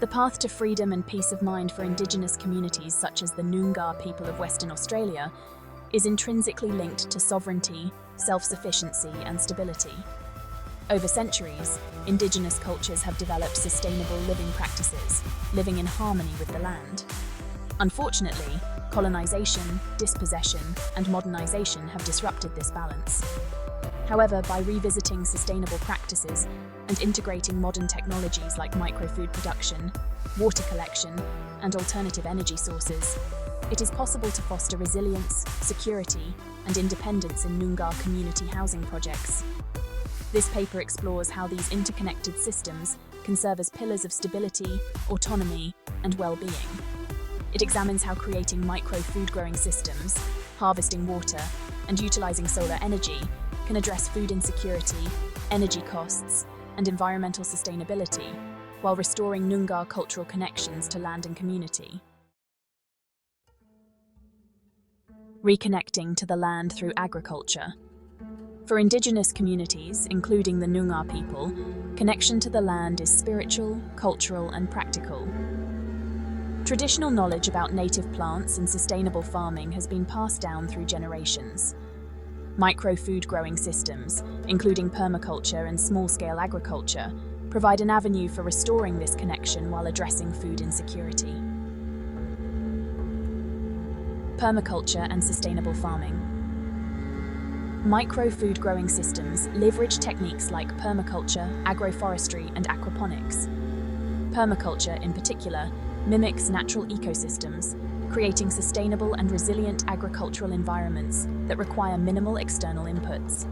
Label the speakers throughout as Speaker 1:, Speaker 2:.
Speaker 1: The path to freedom and peace of mind for Indigenous communities such as the Noongar people of Western Australia is intrinsically linked to sovereignty, self-sufficiency and stability. Over centuries, Indigenous cultures have developed sustainable living practices, living in harmony with the land. Unfortunately, colonization, dispossession and modernization have disrupted this balance. However, by revisiting sustainable practices and integrating modern technologies like microfood production, water collection, and alternative energy sources, it is possible to foster resilience, security, and independence in Noongar community housing projects. This paper explores how these interconnected systems can serve as pillars of stability, autonomy, and well-being. It examines how creating micro-food growing systems, harvesting water, and utilizing solar energy can address food insecurity, energy costs, and environmental sustainability, while restoring Noongar cultural connections to land and community. Reconnecting to the land through agriculture. For Indigenous communities, including the Noongar people, connection to the land is spiritual, cultural, and practical. Traditional knowledge about native plants and sustainable farming has been passed down through generations. Micro-food growing systems, including permaculture and small-scale agriculture, provide an avenue for restoring this connection while addressing food insecurity. Permaculture and sustainable farming. Micro-food growing systems leverage techniques like permaculture, agroforestry, and aquaponics. Permaculture, in particular, mimics natural ecosystems, creating sustainable and resilient agricultural environments that require minimal external inputs.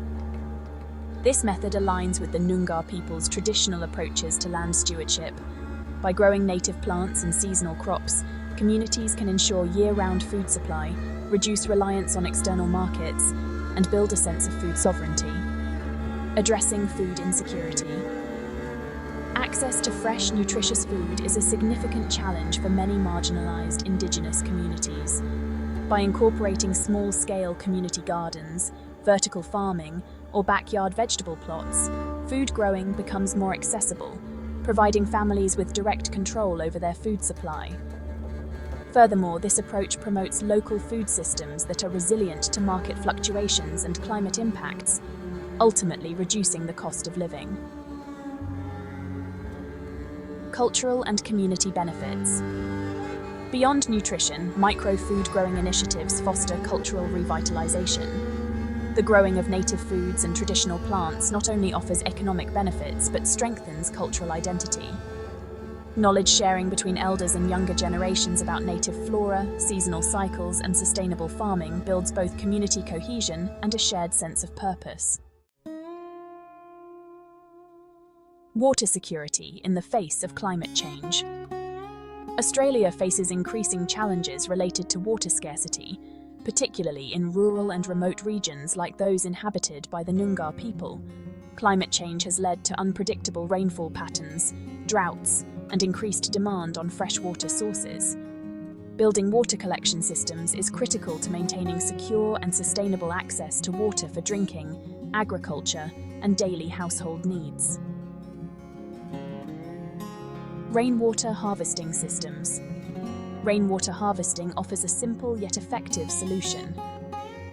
Speaker 1: This method aligns with the Noongar people's traditional approaches to land stewardship. By growing native plants and seasonal crops, communities can ensure year-round food supply, reduce reliance on external markets, and build a sense of food sovereignty. Addressing food insecurity. Access to fresh, nutritious food is a significant challenge for many marginalized Indigenous communities. By incorporating small-scale community gardens, vertical farming, or backyard vegetable plots, food growing becomes more accessible, providing families with direct control over their food supply. Furthermore, this approach promotes local food systems that are resilient to market fluctuations and climate impacts, ultimately reducing the cost of living. Cultural and community benefits. Beyond nutrition, micro-food growing initiatives foster cultural revitalization. The growing of native foods and traditional plants not only offers economic benefits but strengthens cultural identity. Knowledge sharing between elders and younger generations about native flora, seasonal cycles, and sustainable farming builds both community cohesion and a shared sense of purpose. Water security in the face of climate change. Australia faces increasing challenges related to water scarcity, particularly in rural and remote regions like those inhabited by the Noongar people. Climate change has led to unpredictable rainfall patterns, droughts, and increased demand on freshwater sources. Building water collection systems is critical to maintaining secure and sustainable access to water for drinking, agriculture, and daily household needs. Rainwater harvesting systems. Rainwater harvesting offers a simple yet effective solution.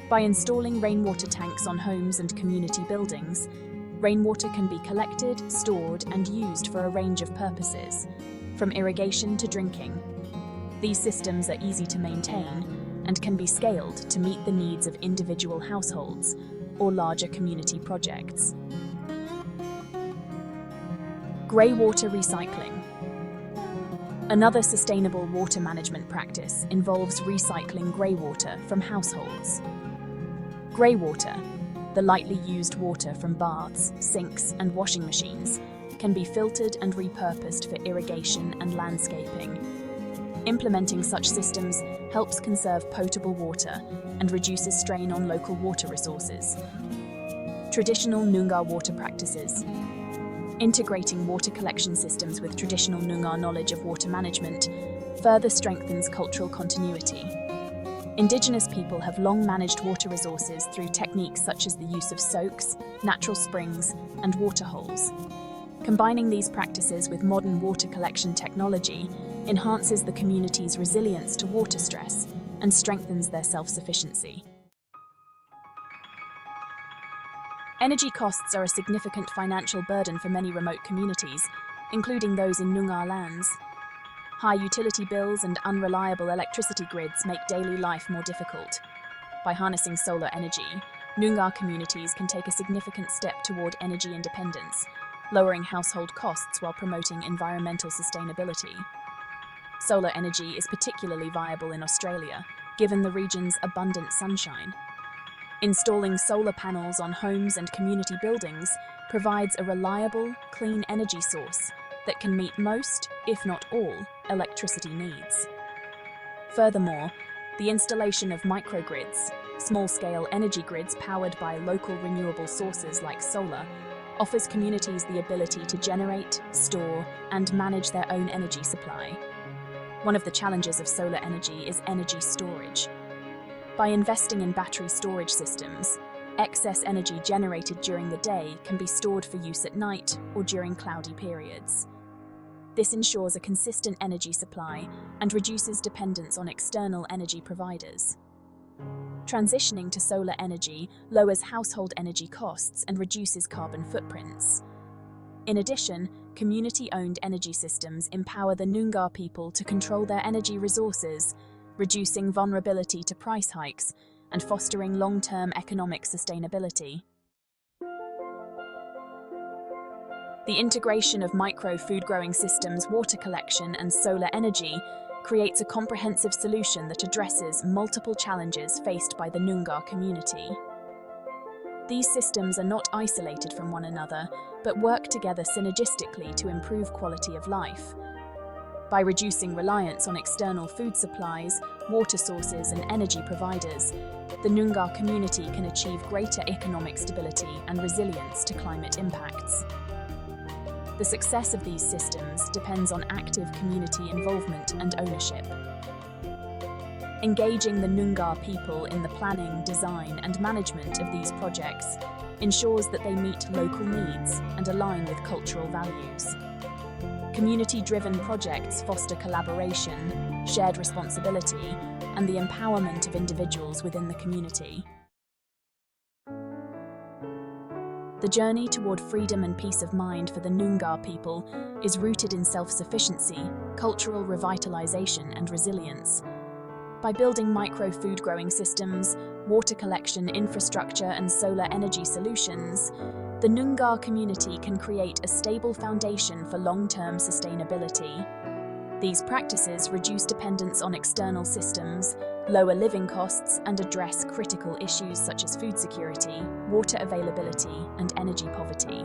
Speaker 1: By installing rainwater tanks on homes and community buildings, rainwater can be collected, stored, and used for a range of purposes, from irrigation to drinking. These systems are easy to maintain and can be scaled to meet the needs of individual households or larger community projects. Grey water recycling. Another sustainable water management practice involves recycling grey water from households. Grey water, the lightly used water from baths, sinks, and washing machines, can be filtered and repurposed for irrigation and landscaping. Implementing such systems helps conserve potable water and reduces strain on local water resources. Traditional Noongar water practices. Integrating water collection systems with traditional Noongar knowledge of water management further strengthens cultural continuity. Indigenous people have long managed water resources through techniques such as the use of soaks, natural springs, and water holes. Combining these practices with modern water collection technology enhances the community's resilience to water stress and strengthens their self-sufficiency. Energy costs are a significant financial burden for many remote communities, including those in Noongar lands. High utility bills and unreliable electricity grids make daily life more difficult. By harnessing solar energy, Noongar communities can take a significant step toward energy independence, lowering household costs while promoting environmental sustainability. Solar energy is particularly viable in Australia, given the region's abundant sunshine. Installing solar panels on homes and community buildings provides a reliable, clean energy source that can meet most, if not all, electricity needs. Furthermore, the installation of microgrids, small-scale energy grids powered by local renewable sources like solar, offers communities the ability to generate, store, and manage their own energy supply. One of the challenges of solar energy is energy storage. By investing in battery storage systems, excess energy generated during the day can be stored for use at night or during cloudy periods. This ensures a consistent energy supply and reduces dependence on external energy providers. Transitioning to solar energy lowers household energy costs and reduces carbon footprints. In addition, community-owned energy systems empower the Noongar people to control their energy resources, reducing vulnerability to price hikes and fostering long-term economic sustainability. The integration of micro-food-growing systems, water collection, and solar energy creates a comprehensive solution that addresses multiple challenges faced by the Noongar community. These systems are not isolated from one another, but work together synergistically to improve quality of life. By reducing reliance on external food supplies, water sources, and energy providers, the Noongar community can achieve greater economic stability and resilience to climate impacts. The success of these systems depends on active community involvement and ownership. Engaging the Noongar people in the planning, design, and management of these projects ensures that they meet local needs and align with cultural values. Community-driven projects foster collaboration, shared responsibility, and the empowerment of individuals within the community. The journey toward freedom and peace of mind for the Noongar people is rooted in self-sufficiency, cultural revitalization, and resilience. By building micro-food-growing systems, water collection infrastructure, and solar energy solutions, the Noongar community can create a stable foundation for long-term sustainability. These practices reduce dependence on external systems, lower living costs, and address critical issues such as food security, water availability, and energy poverty.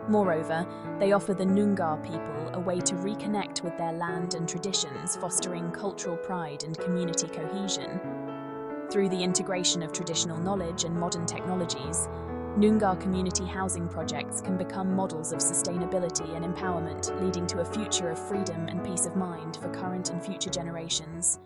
Speaker 1: Moreover, they offer the Noongar people a way to reconnect with their land and traditions, fostering cultural pride and community cohesion. Through the integration of traditional knowledge and modern technologies, Noongar community housing projects can become models of sustainability and empowerment, leading to a future of freedom and peace of mind for current and future generations.